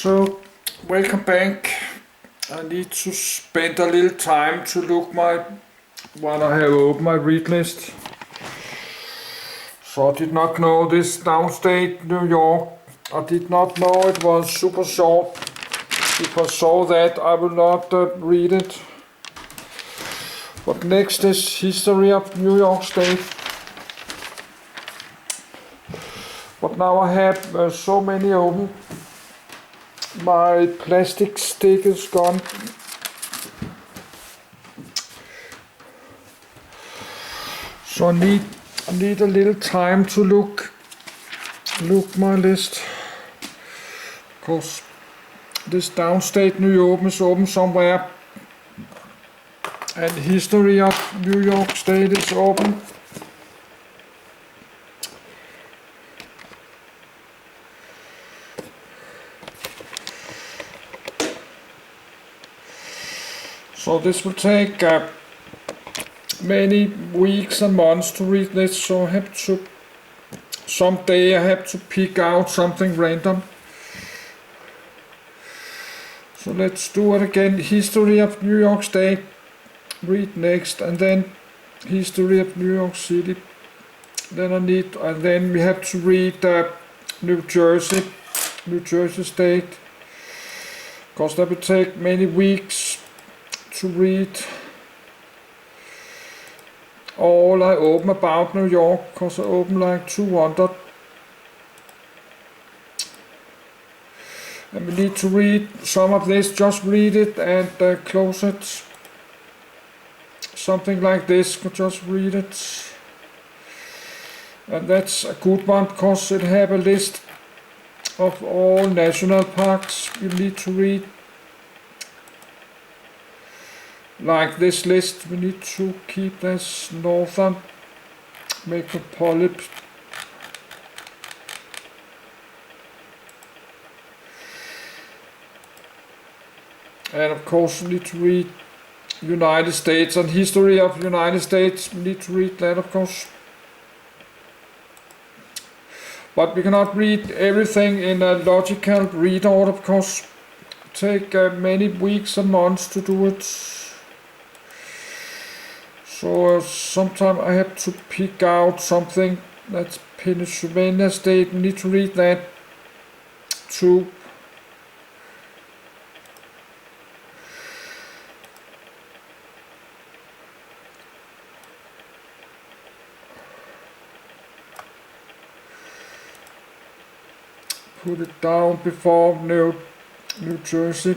So, welcome back. I need to spend a little time to look what I have opened my read list. So I did not know this Downstate New York. I did not know it was super short. If I saw that, I will not read it. But next is History of New York State. But now I have so many open. My plastic stick is gone. So I need a little time to look my list, because this Downstate New York is open somewhere, and History of New York State is open. So this will take many weeks and months to read this, so someday I have to pick out something random. So let's do it again. History of New York State, read next, and then History of New York City. Then we have to read New Jersey State, because that will take many weeks to read all I open about New York, because I open like 200. And we need to read some of this, just read it and close it. Something like this, just read it. And that's a good one, because it have a list of all national parks you need to read. Like this list, we need to keep this Northern Metropolitan. And of course we need to read United States and History of United States. We need to read that, of course. But we cannot read everything in a logical read order, because it take many weeks and months to do it. So sometimes I have to pick out something. That's Pennsylvania State. We need to read that too. Put it down before New Jersey.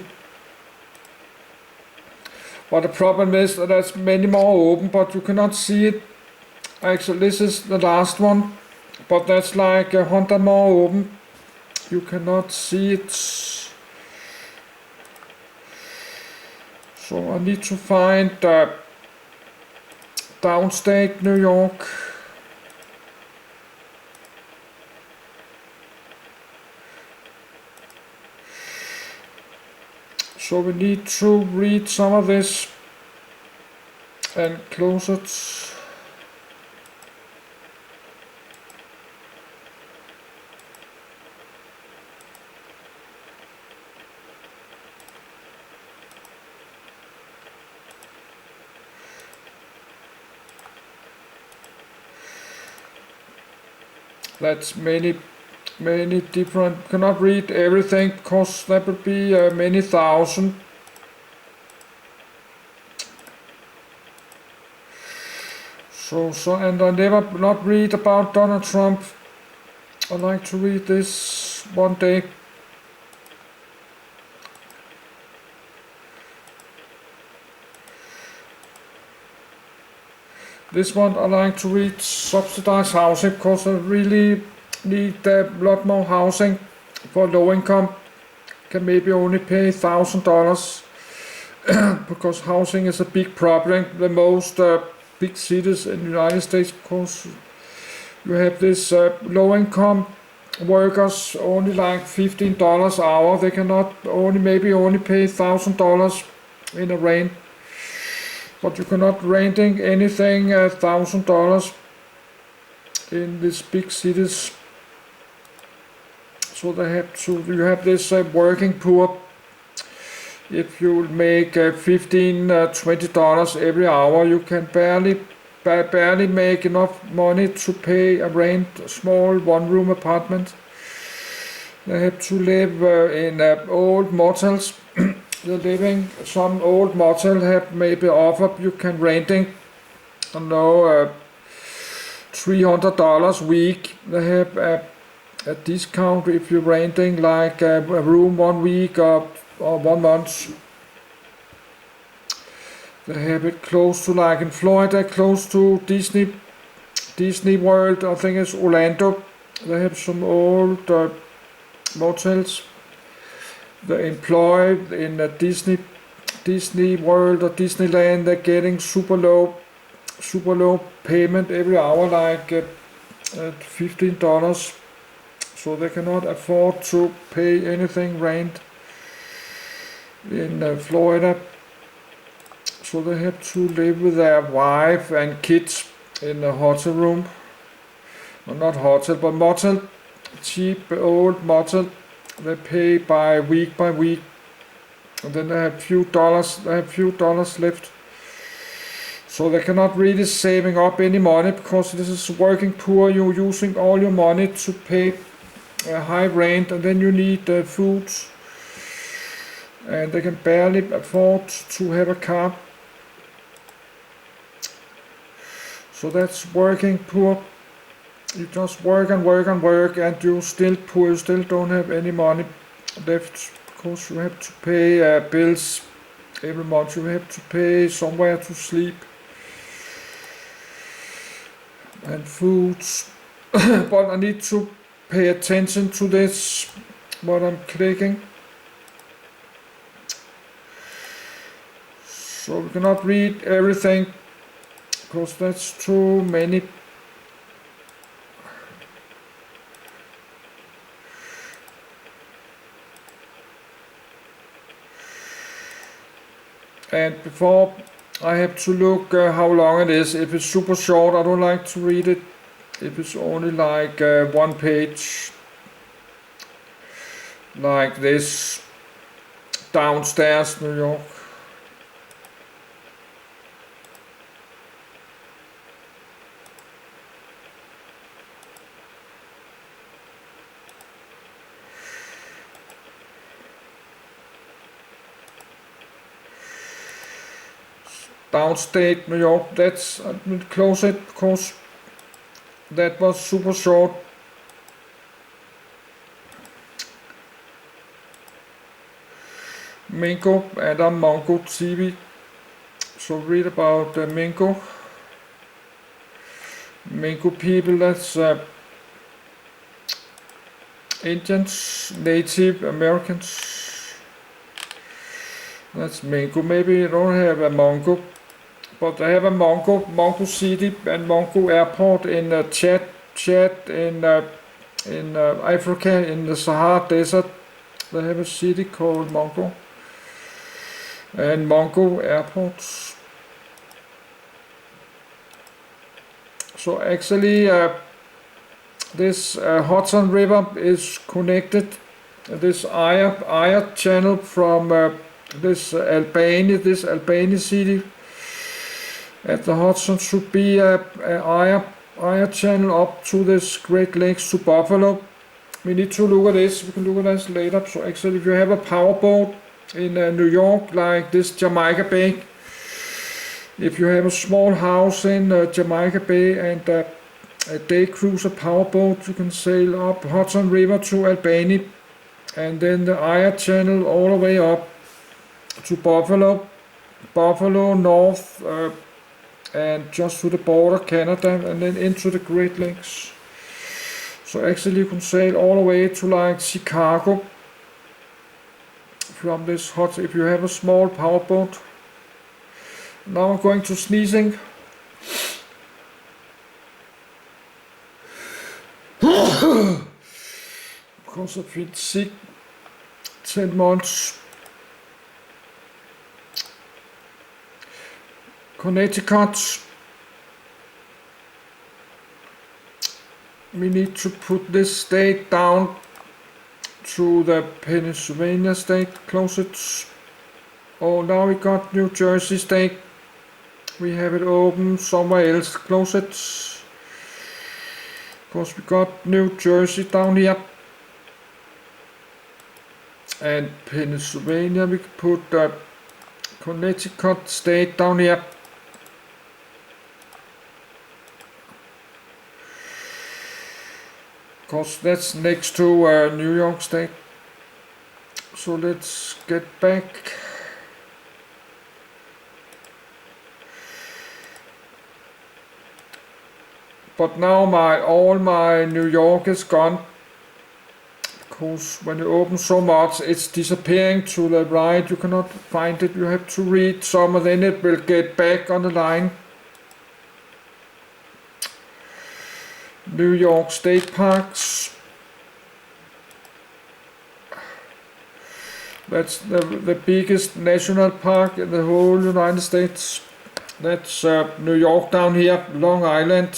But the problem is that there's many more open, but you cannot see it. Actually, this is the last one, but that's like 100 more open. You cannot see it. So I need to find Downstate New York. So we need to read some of this and close it. That's many different. Cannot read everything, because that would be many thousand. So and I never not read about Donald Trump. I like to read this one day. This one I like to read subsidized housing, because I really need a lot more housing for low income. Can maybe only pay $1,000 because housing is a big problem. The most big cities in the United States, because you have this low income workers only like $15 an hour. They cannot maybe only pay $1,000 in a rent. But you cannot renting anything $1,000 in these big cities. So you have this working poor. If you make $15–20 every hour, you can barely make enough money to pay a rent, a small one-room apartment. They have to live in old motels. Some old motel have maybe offered you can renting, I don't know, $300 a week. They have a discount if you're renting like a room 1 week or 1 month. They have it close to, like in Florida, close to Disney World, I think it's Orlando. They have some old motels. They employ in Disney World or Disneyland, they're getting super low payment every hour, like $15. So they cannot afford to pay anything rent in Florida. So they have to live with their wife and kids in a hotel room. Well, not hotel, but motel. Cheap old motel. They pay by week, and then they have few dollars left. So they cannot really saving up any money, because this is working poor. You're using all your money to pay a high rent, and then you need food, and they can barely afford to have a car. So that's working poor. You just work and work and work, and you're still poor. You still don't have any money left, because you have to pay bills every month. You have to pay somewhere to sleep and foods. But I need to pay attention to this, what I'm clicking. So we cannot read everything, because that's too many. And before, I have to look how long it is. If it's super short, I don't like to read it. If it's only like 1 page, like this, Downstairs, New York. Downstate, New York. That's, I will close it, because that was super short. Mingo, Adam Mongo TV. So read about Mingo. Mingo people, that's Indians, Native Americans. That's Mingo. Maybe you don't have a Mongo, but they have a Mongo City and Mongo Airport in Chad in Africa, in the Sahara Desert. They have a city called Mongo and Mongo Airports. So actually this Hudson River is connected, this Aya channel from this Albany city at the Hudson should be a Aya channel up to this Great Lakes to Buffalo. We need to look at this. We can look at this later. So actually, if you have a powerboat in New York, like this Jamaica Bay, if you have a small house in Jamaica Bay and a day cruiser powerboat, you can sail up Hudson River to Albany, and then the Aya channel all the way up to Buffalo north, and just to the border Canada, and then into the Great Lakes. So actually you can sail all the way to like Chicago from this hot, if you have a small powerboat. Now I'm going to sneezing. Because I've been sick 10 months. Connecticut. We need to put this state down to the Pennsylvania state, close it. Oh, now we got New Jersey state. We have it open somewhere else, close it. Because we got New Jersey down here. And Pennsylvania, we could put the Connecticut state down here. Because that's next to New York state. So let's get back. But now all my New York is gone. Because when you open so much, it's disappearing to the right. You cannot find it. You have to read some, and then it will get back on the line. New York State Parks. That's the biggest national park in the whole United States. That's New York down here, Long Island,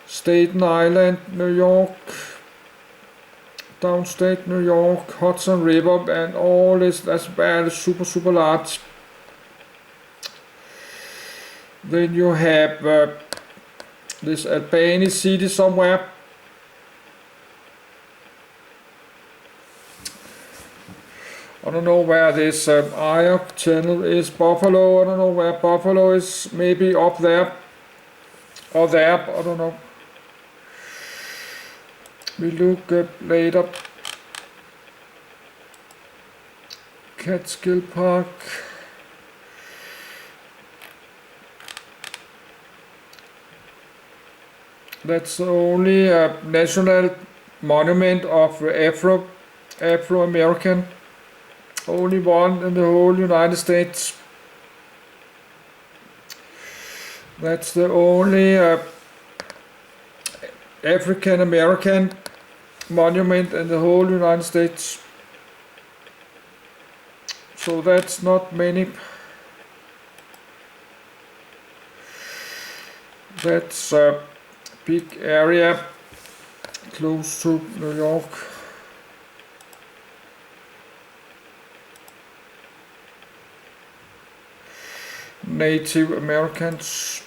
Staten Island, New York, downstate New York, Hudson River, and all this. That's very super large. Then you have this Albany city somewhere. I don't know where this IOC channel is. Buffalo, I don't know where Buffalo is. Maybe up there or there, I don't know. We look up later. Catskill Park. That's the only national monument of Afro-American. Only one in the whole United States. That's the only African American monument in the whole United States. So that's not many. That's a big area close to New York. Native Americans.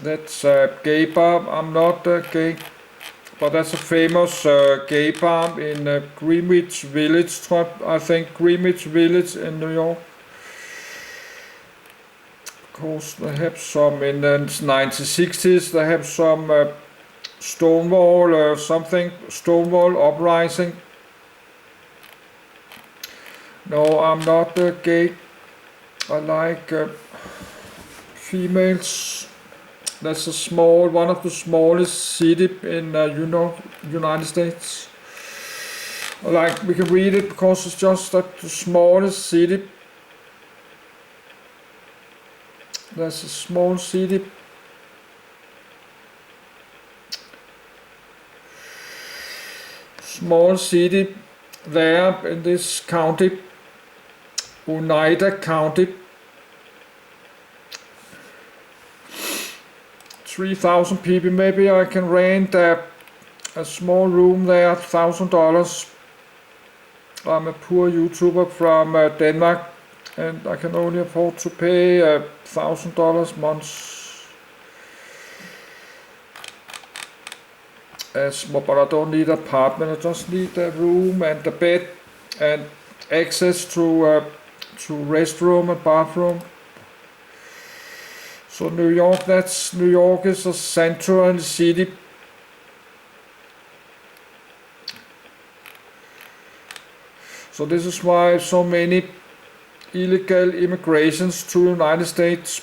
That's a gay bar. I'm not gay, but that's a famous gay bar in Greenwich Village, I think Greenwich Village in New York. Of course, they have some in the 1960s. They have some Stonewall Stonewall uprising. No, I'm not gay. I like females. That's one of the smallest city in United States. We can read it because it's just the smallest city. That's a small city. Small city there in this county, Oneida County. 3,000 people. Maybe I can rent a small room there, $1,000. I'm a poor YouTuber from Denmark, and I can only afford to pay $1,000 a month. But I don't need an apartment. I just need a room and a bed and access to restroom and bathroom. So New York is a central city. So this is why so many illegal immigrations to the United States.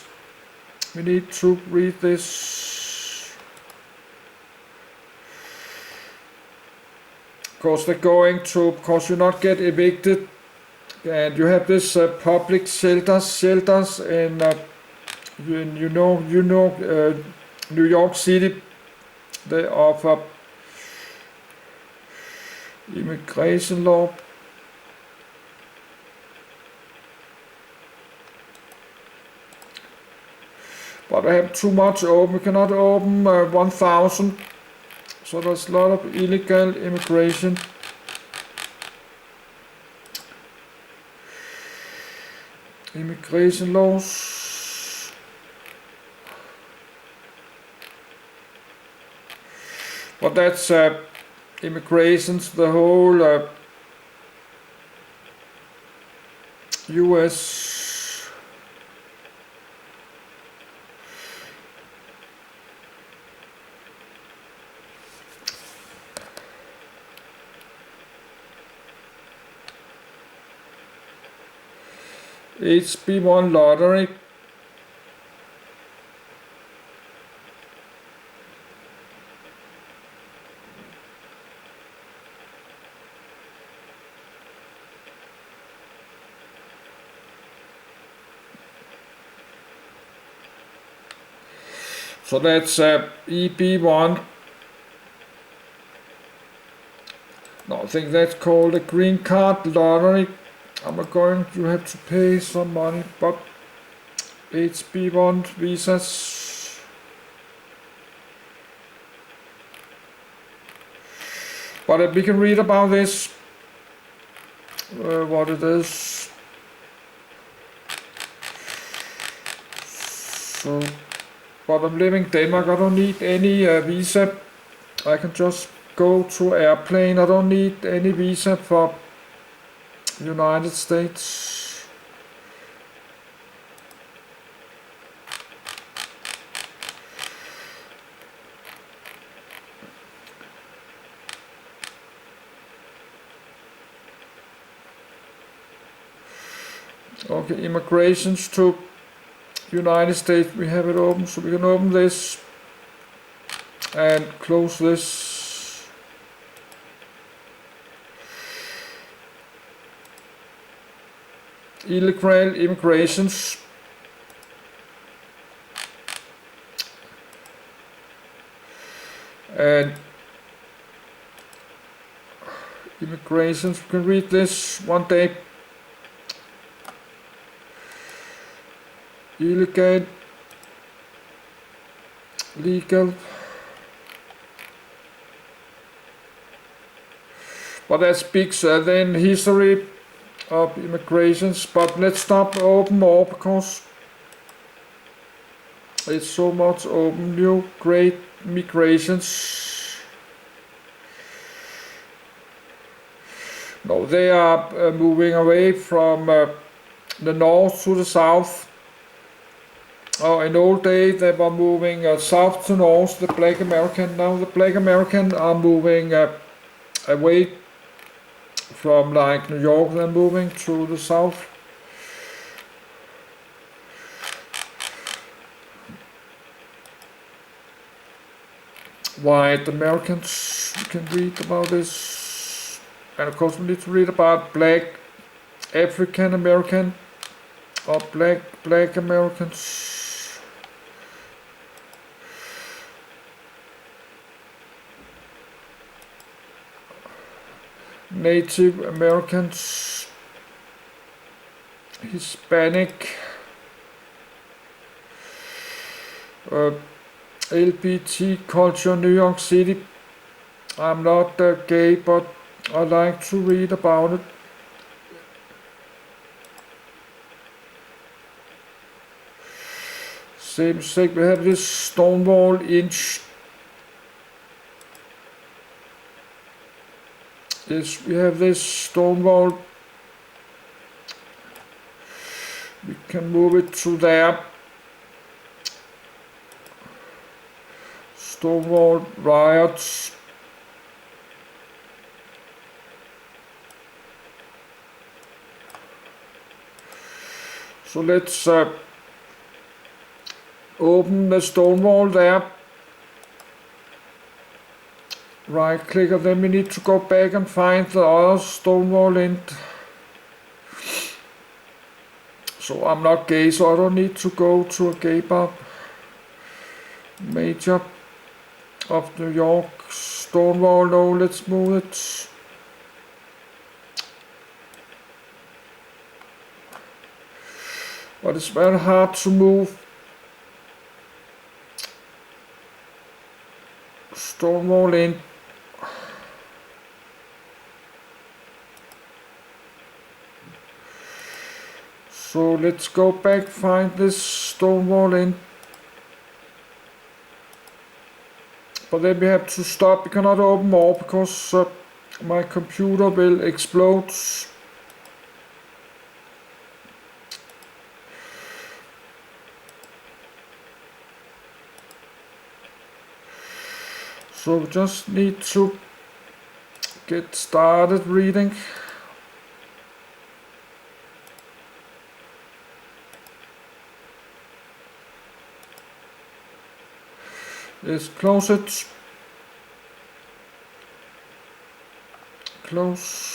We need to read this. Because you not get evicted, and you have this public shelters in New York City. They offer immigration law. But I have too much open. We cannot open 1,000 So there's a lot of illegal immigration. Immigration laws. But that's immigrations, the whole US. HB1 lottery. So that's EB1. No, I think that's called a green card lottery. I'm going to have to pay some money, but HB1 visas. But we can read about this, what it is. So, but I'm living in Denmark, I don't need any visa. I can just go to airplane, I don't need any visa for United States. Okay, immigrations to United States, we have it open, so we can open this and close this. Illegal immigrations. And immigrations, we can read this one day. Illegal, legal. But that speaks then history of immigrations. But let's stop open more because it's so much open. New great migrations. No, they are moving away from the north to the south. In old days they were moving south to north, the black American. Now the black American are moving away from like New York, they're moving to the south. White Americans, you can read about this. And of course we need to read about black African American or black Americans. Native Americans, Hispanic, LGBT culture, New York City. I'm not gay, but I like to read about it. Same thing, we have this Stonewall Inch. Yes, we have this Stonewall. We can move it to there. Stonewall riots. So let's open the Stonewall there. Right click, and then we need to go back and find the other Stonewall Inn. So I'm not gay, so I don't need to go to a gay bar. Major of New York, Stonewall, no, let's move it. But it's very hard to move Stonewall Inn. So let's go back, find this Stonewall Inn. But then we have to stop. We cannot open more because my computer will explode. So we just need to get started reading. Let's close it. Close.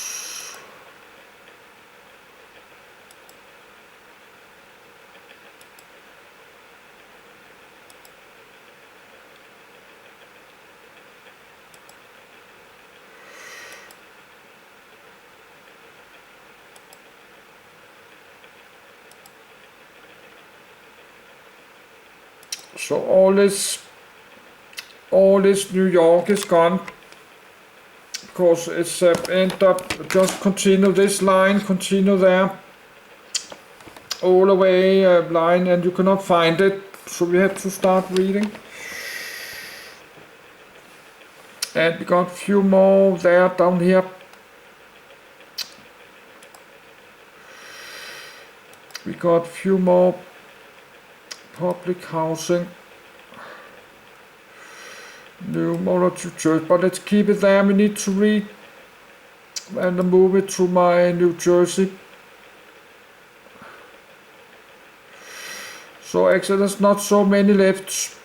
So all this New York is gone because it's end up. Just continue this line, continue there all the way line, and you cannot find it, so we have to start reading. And we got a few more there down here. We got a few more public housing. New Motor Church, but let's keep it there. We need to read and move it to my New Jersey. So actually there's not so many left.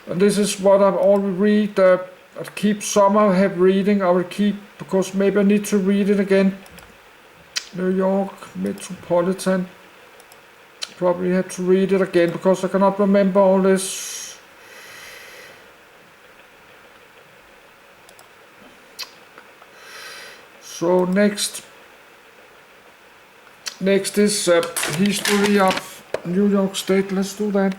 And this is what I've already read. I'll keep some I have reading. I will keep because maybe I need to read it again. New York Metropolitan. Probably have to read it again because I cannot remember all this. So next is history of New York State. Let's do that.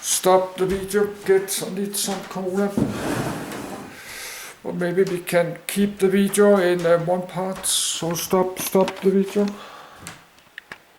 Stop the video. I need some cola. Or maybe we can keep the video in one part. So stop the video.